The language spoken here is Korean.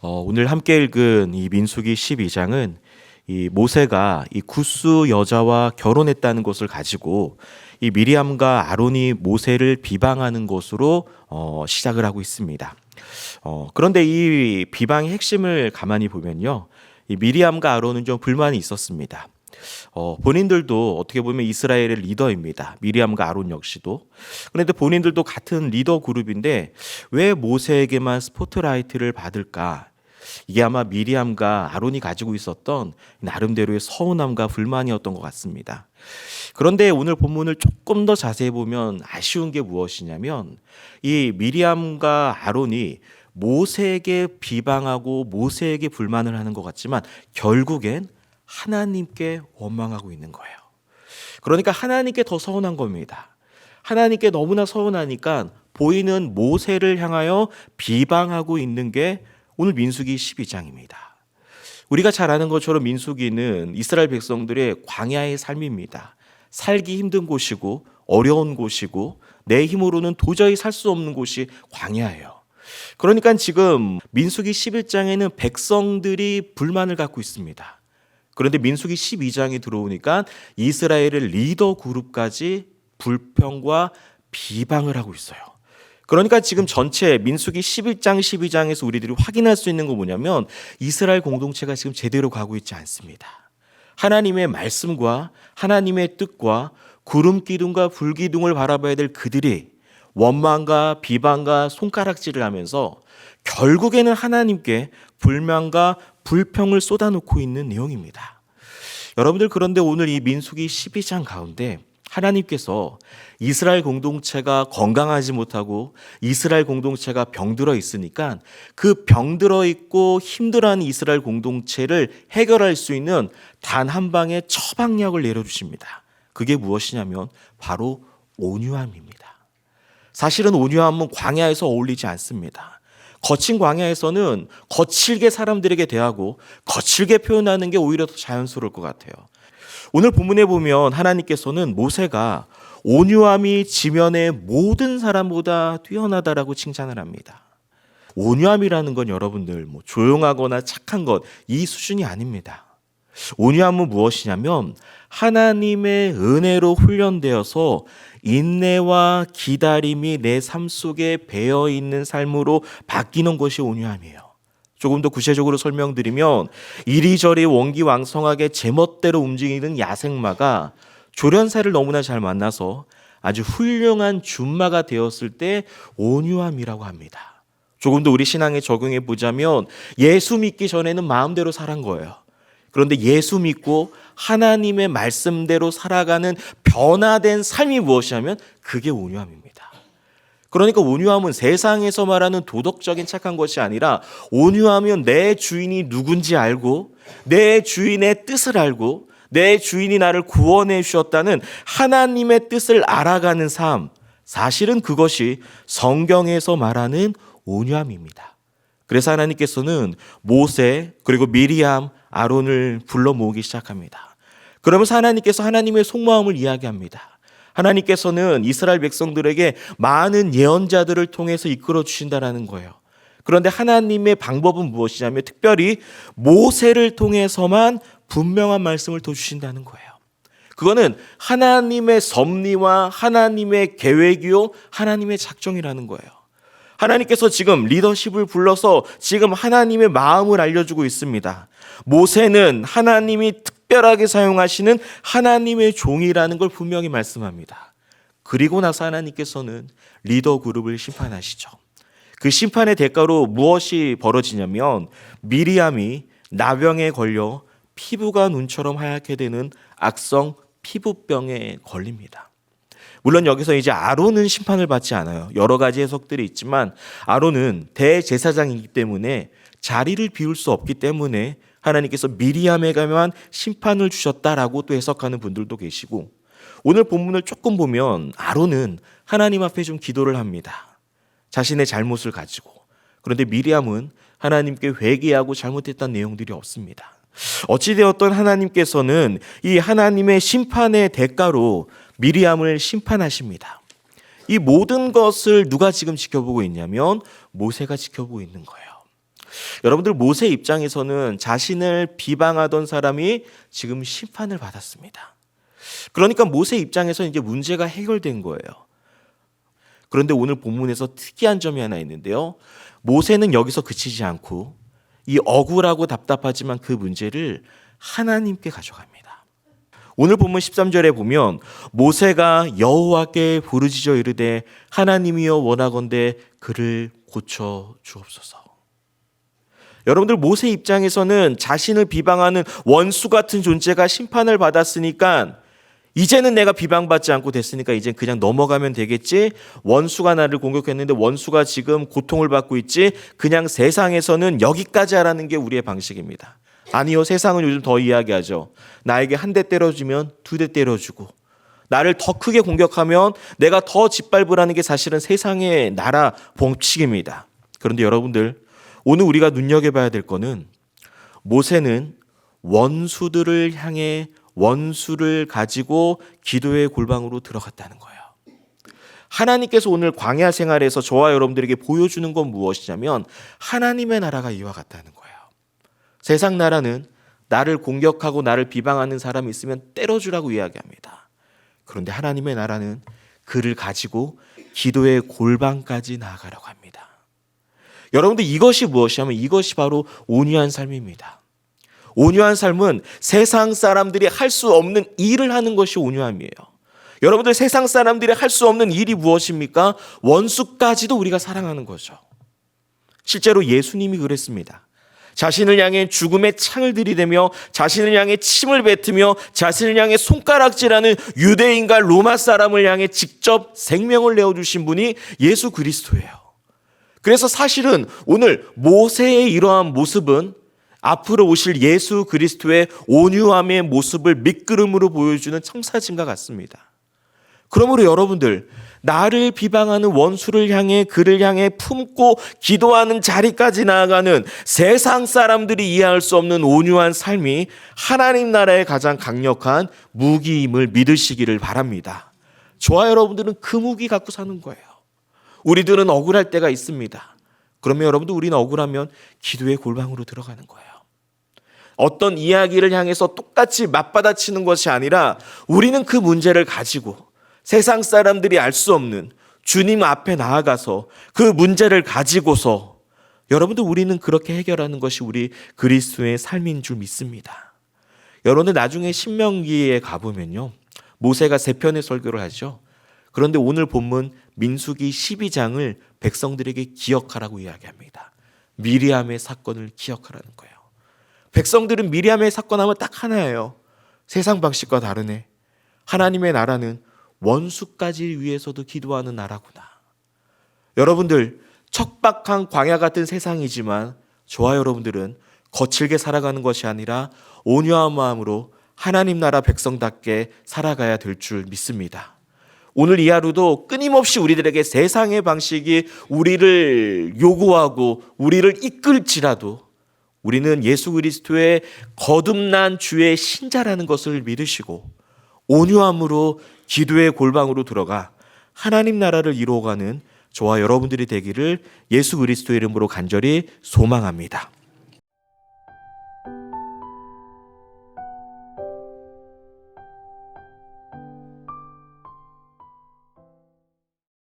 오늘 함께 읽은 이 민수기 12장은 이 모세가 이 굿수 여자와 결혼했다는 것을 가지고 이 미리암과 아론이 모세를 비방하는 것으로 시작을 하고 있습니다. 그런데 이 비방의 핵심을 가만히 보면요, 이 미리암과 아론은 좀 불만이 있었습니다. 본인들도 어떻게 보면 이스라엘의 리더입니다. 미리암과 아론 역시도. 그런데 본인들도 같은 리더 그룹인데 왜 모세에게만 스포트라이트를 받을까? 이게 아마 미리암과 아론이 가지고 있었던 나름대로의 서운함과 불만이었던 것 같습니다. 그런데 오늘 본문을 조금 더 자세히 보면 아쉬운 게 무엇이냐면 이 미리암과 아론이 모세에게 비방하고 모세에게 불만을 하는 것 같지만 결국엔 하나님께 원망하고 있는 거예요. 그러니까 하나님께 더 서운한 겁니다. 하나님께 너무나 서운하니까 보이는 모세를 향하여 비방하고 있는 게 오늘 민수기 12장입니다. 우리가 잘 아는 것처럼 민수기는 이스라엘 백성들의 광야의 삶입니다. 살기 힘든 곳이고 어려운 곳이고 내 힘으로는 도저히 살 수 없는 곳이 광야예요. 그러니까 지금 민수기 11장에는 백성들이 불만을 갖고 있습니다. 그런데 민수기 12장이 들어오니까 이스라엘의 리더 그룹까지 불평과 비방을 하고 있어요. 그러니까 지금 전체 민수기 11장, 12장에서 우리들이 확인할 수 있는 건 뭐냐면 이스라엘 공동체가 지금 제대로 가고 있지 않습니다. 하나님의 말씀과 하나님의 뜻과 구름 기둥과 불 기둥을 바라봐야 될 그들이 원망과 비방과 손가락질을 하면서 결국에는 하나님께 불만과 불평을 쏟아놓고 있는 내용입니다. 여러분들, 그런데 오늘 이 민수기 12장 가운데 하나님께서 이스라엘 공동체가 건강하지 못하고 이스라엘 공동체가 병들어 있으니까 그 병들어 있고 힘들어하는 이스라엘 공동체를 해결할 수 있는 단 한 방의 처방약을 내려주십니다. 그게 무엇이냐면 바로 온유함입니다. 사실은 온유함은 광야에서 어울리지 않습니다. 거친 광야에서는 거칠게 사람들에게 대하고 거칠게 표현하는 게 오히려 더 자연스러울 것 같아요. 오늘 본문에 보면 하나님께서는 모세가 온유함이 지면의 모든 사람보다 뛰어나다라고 칭찬을 합니다. 온유함이라는 건 여러분들 조용하거나 착한 것, 이 수준이 아닙니다. 온유함은 무엇이냐면 하나님의 은혜로 훈련되어서 인내와 기다림이 내 삶 속에 배어 있는 삶으로 바뀌는 것이 온유함이에요. 조금 더 구체적으로 설명드리면 이리저리 원기왕성하게 제멋대로 움직이는 야생마가 조련사를 너무나 잘 만나서 아주 훌륭한 준마가 되었을 때 온유함이라고 합니다. 조금 더 우리 신앙에 적용해 보자면 예수 믿기 전에는 마음대로 살은 거예요. 그런데 예수 믿고 하나님의 말씀대로 살아가는 변화된 삶이 무엇이냐면 그게 온유함입니다. 그러니까 온유함은 세상에서 말하는 도덕적인 착한 것이 아니라 온유하면 내 주인이 누군지 알고 내 주인의 뜻을 알고 내 주인이 나를 구원해 주셨다는 하나님의 뜻을 알아가는 삶, 사실은 그것이 성경에서 말하는 온유함입니다. 그래서 하나님께서는 모세 그리고 미리암, 아론을 불러 모으기 시작합니다. 그러면서 하나님께서 하나님의 속마음을 이야기합니다. 하나님께서는 이스라엘 백성들에게 많은 예언자들을 통해서 이끌어 주신다라는 거예요. 그런데 하나님의 방법은 무엇이냐면 특별히 모세를 통해서만 분명한 말씀을 더 주신다는 거예요. 그거는 하나님의 섭리와 하나님의 계획이요 하나님의 작정이라는 거예요. 하나님께서 지금 리더십을 불러서 지금 하나님의 마음을 알려주고 있습니다. 모세는 하나님이 특별하게 사용하시는 하나님의 종이라는 걸 분명히 말씀합니다. 그리고 나서 하나님께서는 리더 그룹을 심판하시죠. 그 심판의 대가로 무엇이 벌어지냐면 미리암이 나병에 걸려 피부가 눈처럼 하얗게 되는 악성 피부병에 걸립니다. 물론 여기서 이제 아론은 심판을 받지 않아요. 여러 가지 해석들이 있지만 아론은 대제사장이기 때문에 자리를 비울 수 없기 때문에 하나님께서 미리암에게만 심판을 주셨다라고 또 해석하는 분들도 계시고, 오늘 본문을 조금 보면 아론은 하나님 앞에 좀 기도를 합니다. 자신의 잘못을 가지고. 그런데 미리암은 하나님께 회개하고 잘못했다는 내용들이 없습니다. 어찌되었던 하나님께서는 이 하나님의 심판의 대가로 미리암을 심판하십니다. 이 모든 것을 누가 지금 지켜보고 있냐면 모세가 지켜보고 있는 거예요. 여러분들 모세 입장에서는 자신을 비방하던 사람이 지금 심판을 받았습니다. 그러니까 모세 입장에서 이제 문제가 해결된 거예요. 그런데 오늘 본문에서 특이한 점이 하나 있는데요. 모세는 여기서 그치지 않고 이 억울하고 답답하지만 그 문제를 하나님께 가져갑니다. 오늘 본문 13절에 보면 모세가 여호와께 부르짖어 이르되 하나님이여 원하건대 그를 고쳐 주옵소서. 여러분들 모세 입장에서는 자신을 비방하는 원수 같은 존재가 심판을 받았으니까 이제는 내가 비방받지 않고 됐으니까 이제 그냥 넘어가면 되겠지. 원수가 나를 공격했는데 원수가 지금 고통을 받고 있지. 그냥 세상에서는 여기까지 하라는 게 우리의 방식입니다. 아니요, 세상은 요즘 더 이야기하죠. 나에게 한 대 때려주면 두 대 때려주고 나를 더 크게 공격하면 내가 더 짓밟으라는 게 사실은 세상의 나라 법칙입니다. 그런데 여러분들 오늘 우리가 눈여겨봐야 될 거는 모세는 원수들을 향해 원수를 가지고 기도의 골방으로 들어갔다는 거예요. 하나님께서 오늘 광야 생활에서 저와 여러분들에게 보여주는 건 무엇이냐면 하나님의 나라가 이와 같다는 거예요. 세상 나라는 나를 공격하고 나를 비방하는 사람이 있으면 때려주라고 이야기합니다. 그런데 하나님의 나라는 그를 가지고 기도의 골방까지 나아가라고 합니다. 여러분들 이것이 무엇이냐면 이것이 바로 온유한 삶입니다. 온유한 삶은 세상 사람들이 할 수 없는 일을 하는 것이 온유함이에요. 여러분들 세상 사람들이 할 수 없는 일이 무엇입니까? 원수까지도 우리가 사랑하는 거죠. 실제로 예수님이 그랬습니다. 자신을 향해 죽음의 창을 들이대며 자신을 향해 침을 뱉으며 자신을 향해 손가락질하는 유대인과 로마 사람을 향해 직접 생명을 내어주신 분이 예수 그리스도예요. 그래서 사실은 오늘 모세의 이러한 모습은 앞으로 오실 예수 그리스도의 온유함의 모습을 밑그림으로 보여주는 청사진과 같습니다. 그러므로 여러분들 나를 비방하는 원수를 향해 그를 향해 품고 기도하는 자리까지 나아가는 세상 사람들이 이해할 수 없는 온유한 삶이 하나님 나라의 가장 강력한 무기임을 믿으시기를 바랍니다. 저와 여러분들은 그 무기 갖고 사는 거예요. 우리들은 억울할 때가 있습니다. 그러면 여러분들 우리는 억울하면 기도의 골방으로 들어가는 거예요. 어떤 이야기를 향해서 똑같이 맞받아치는 것이 아니라 우리는 그 문제를 가지고 세상 사람들이 알 수 없는 주님 앞에 나아가서 그 문제를 가지고서 여러분들 우리는 그렇게 해결하는 것이 우리 그리스도의 삶인 줄 믿습니다. 여러분들 나중에 신명기에 가보면요. 모세가 3편의 설교를 하죠. 그런데 오늘 본문 민수기 12장을 백성들에게 기억하라고 이야기합니다. 미리암의 사건을 기억하라는 거예요. 백성들은 미리암의 사건 하면 딱 하나예요. 세상 방식과 다르네. 하나님의 나라는 원수까지 위해서도 기도하는 나라구나. 여러분들 척박한 광야 같은 세상이지만 저와 여러분들은 거칠게 살아가는 것이 아니라 온유한 마음으로 하나님 나라 백성답게 살아가야 될 줄 믿습니다. 오늘 이 하루도 끊임없이 우리들에게 세상의 방식이 우리를 요구하고 우리를 이끌지라도 우리는 예수 그리스도의 거듭난 주의 신자라는 것을 믿으시고 온유함으로 기도의 골방으로 들어가 하나님 나라를 이루어가는 저와 여러분들이 되기를 예수 그리스도의 이름으로 간절히 소망합니다.